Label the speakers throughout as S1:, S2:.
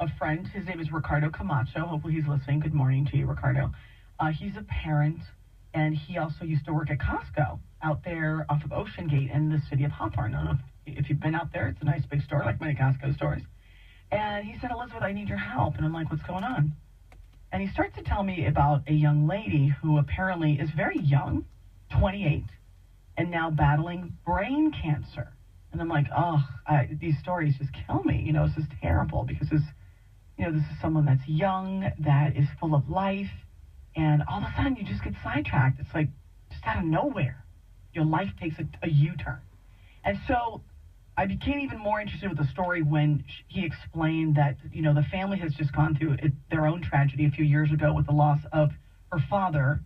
S1: a friend. His name is Ricardo Camacho. Hopefully he's listening. Good morning to you, Ricardo. He's a parent, and he also used to work at Costco out there off of Ocean Gate in the city of Hawthorne. I don't know if you've been out there. It's a nice big store, like many Costco stores. And he said, Elizabeth, I need your help. And I'm like, what's going on? And he starts to tell me about a young lady who apparently is very young, 28, and now battling brain cancer. And I'm like, these stories just kill me. You know, this is terrible because this is someone that's young, that is full of life, and all of a sudden you just get sidetracked. It's like just out of nowhere, your life takes a U-turn. And so I became even more interested with the story when he explained that, the family has just gone through their own tragedy a few years ago with the loss of her father,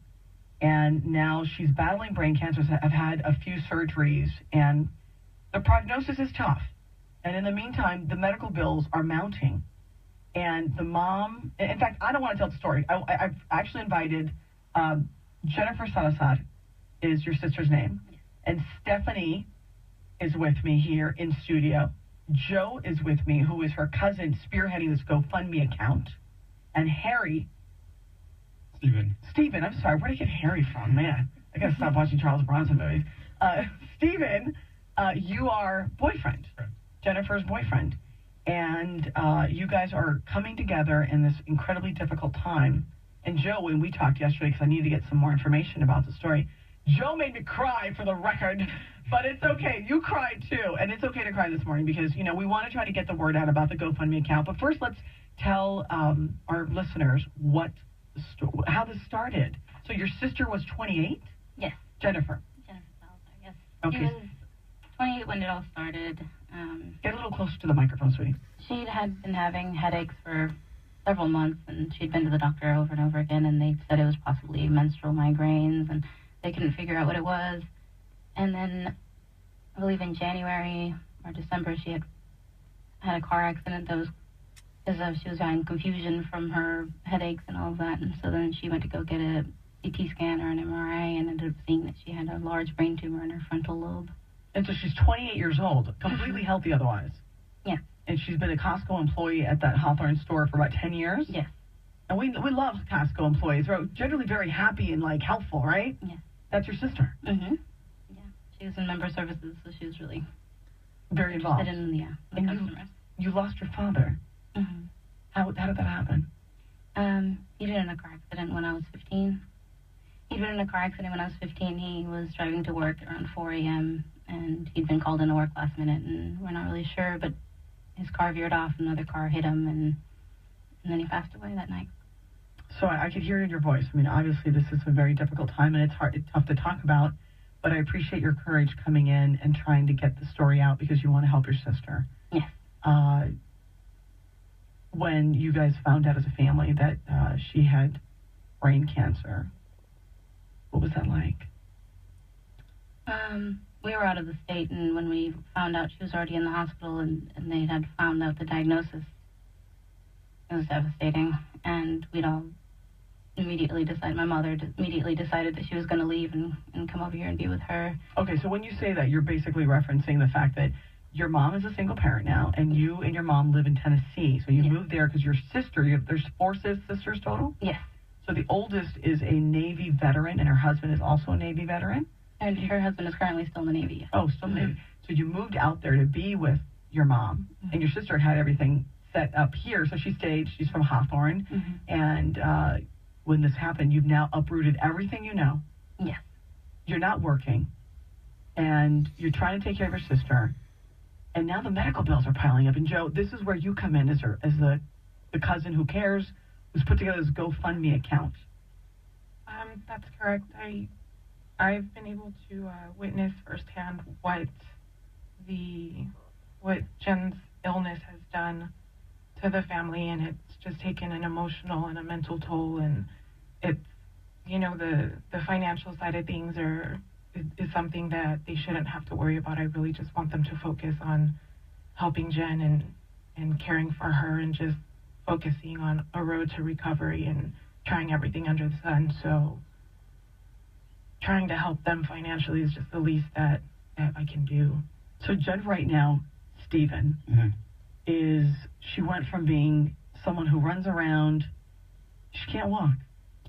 S1: and now she's battling brain cancer, have had a few surgeries, and the prognosis is tough. And in the meantime, the medical bills are mounting. And the mom, in fact, I don't want to tell the story. I've actually invited Jennifer Salazar is your sister's name, and Stephanie is with me here in studio. Joe is with me, who is her cousin spearheading this GoFundMe account. And Harry. Steven, I'm sorry. Where did I get Harry from? Man, I got to stop watching Charles Bronson movies. Steven, you are boyfriend. Right. Jennifer's boyfriend. And you guys are coming together in this incredibly difficult time. And Joe, when we talked yesterday, because I needed to get some more information about the story, Joe made me cry for the record, but it's okay. You cried too, and it's okay to cry this morning because, we want to try to get the word out about the GoFundMe account. But first, let's tell our listeners how this started. So your sister was 28?
S2: Yes.
S1: Jennifer
S2: Salazar, yes.
S1: Okay.
S2: She was 28 when it all started.
S1: Get a little closer to the microphone, sweetie.
S2: She had been having headaches for several months, and she'd been to the doctor over and over again, and they said it was possibly menstrual migraines, and they couldn't figure out what it was. And then, I believe in January or December, she had a car accident that was because she was having confusion from her headaches and all of that. And so then she went to go get a CT scan or an MRI and ended up seeing that she had a large brain tumor in her frontal lobe.
S1: And so she's 28 years old, completely healthy otherwise.
S2: Yeah.
S1: And she's been a Costco employee at that Hawthorne store for about 10 years?
S2: Yes.
S1: And we love Costco employees. They're generally very happy and, helpful, right?
S2: Yeah.
S1: That's your sister?
S2: Mm-hmm. Yeah. She was in member services, so she was really
S1: very involved.
S2: In the customers.
S1: You lost your father.
S2: Mm-hmm.
S1: How did that happen?
S2: He did in a car accident when I was 15. He'd been in a car accident when I was 15. He was driving to work around 4 a.m., and he'd been called into work last minute, and we're not really sure, but his car veered off, another car hit him, and then he passed away that night.
S1: So I could hear it in your voice. I mean, obviously this is a very difficult time, and it's tough to talk about, but I appreciate your courage coming in and trying to get the story out because you want to help your sister.
S2: Yes.
S1: When you guys found out as a family that she had brain cancer, what was that like?
S2: We were out of the state, and when we found out she was already in the hospital and they had found out the diagnosis, it was devastating. And we'd all immediately decided, my mother immediately decided that she was going to leave and come over here and be with her. Okay, so when you say that, you're basically referencing the fact that your mom is a single parent now, and you and your mom live in Tennessee. So you moved there because your sister, there's 4 sisters total? Yes.
S1: So the oldest is a Navy veteran, and her husband is also a Navy veteran?
S2: And her husband is currently still in the Navy.
S1: Oh, still in the Navy. So you moved out there to be with your mom, and your sister had everything set up here. So she stayed. She's from Hawthorne. And when this happened, you've now uprooted everything you know.
S2: Yes.
S1: You're not working, and you're trying to take care of your sister. And now the medical bills are piling up. And Joe, this is where you come in as the cousin who cares, who's put together this GoFundMe account.
S3: That's correct. I've been able to witness firsthand what Jen's illness has done to the family, and it's just taken an emotional and a mental toll. And it's, the financial side of things is something that they shouldn't have to worry about. I really just want them to focus on helping Jen and caring for her and just focusing on a road to recovery and trying everything under the sun. So trying to help them financially is just the least that I can do.
S1: So Jen right now, Steven, she went from being someone who runs around. She can't walk.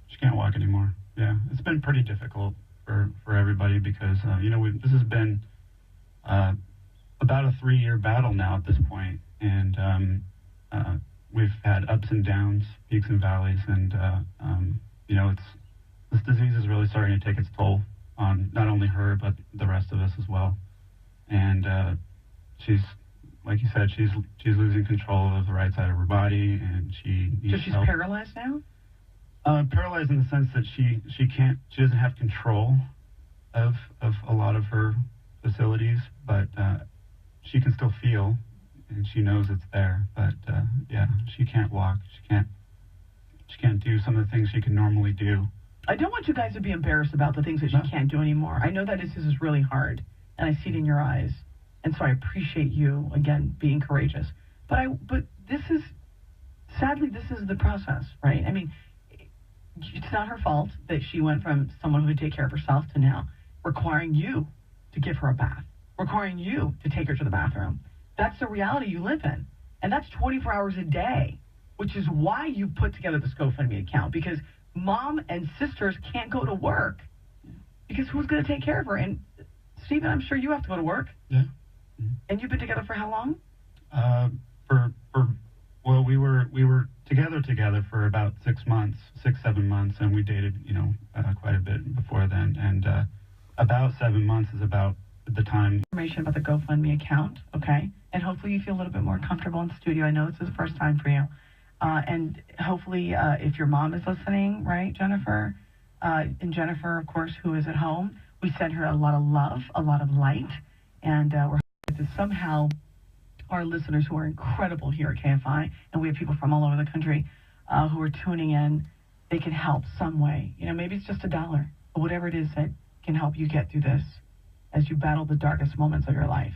S4: She can't walk anymore. Yeah, it's been pretty difficult for everybody because, this has been about a 3-year battle now at this point, and we've had ups and downs, peaks and valleys, and, this disease is really starting to take its toll on not only her, but the rest of us as well. And she's, like you said, she's losing control of the right side of her body, and she needs
S1: So she's
S4: help.
S1: paralyzed now?
S4: Paralyzed in the sense that she doesn't have control of a lot of her facilities, but she can still feel, and she knows it's there. But she can't walk. She can't do some of the things she can normally do.
S1: I don't want you guys to be embarrassed about the things that
S4: No.
S1: she can't do anymore. I know that this is really hard, and I see it in your eyes, and so I appreciate you again being courageous. But sadly, this is the process, right? I mean, it's not her fault that she went from someone who could take care of herself to now requiring you to give her a bath, requiring you to take her to the bathroom. That's the reality you live in, and that's 24 hours a day, which is why you put together this GoFundMe account, because mom and sisters can't go to work because who's going to take care of her? And Stephen, I'm sure you have to go to work.
S4: Yeah. Mm-hmm.
S1: And you've been together for how long?
S4: We were together for about 6 months, 7 months, and we dated, quite a bit before then. And about 7 months is about the time.
S1: Information about the GoFundMe account, okay? And hopefully you feel a little bit more comfortable in the studio. I know this is the first time for you. And hopefully, if your mom is listening, right, Jennifer? And Jennifer, of course, who is at home, we send her a lot of love, a lot of light, and we're hoping to somehow our listeners who are incredible here at KFI, and we have people from all over the country who are tuning in, they can help some way. Maybe it's just $1, or whatever it is that can help you get through this as you battle the darkest moments of your life.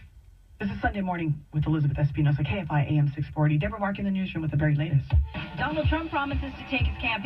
S1: This is Sunday Morning with Elizabeth Espinosa, KFI AM 640. Deborah Mark in the newsroom with the very latest.
S5: Donald Trump promises to take his campaign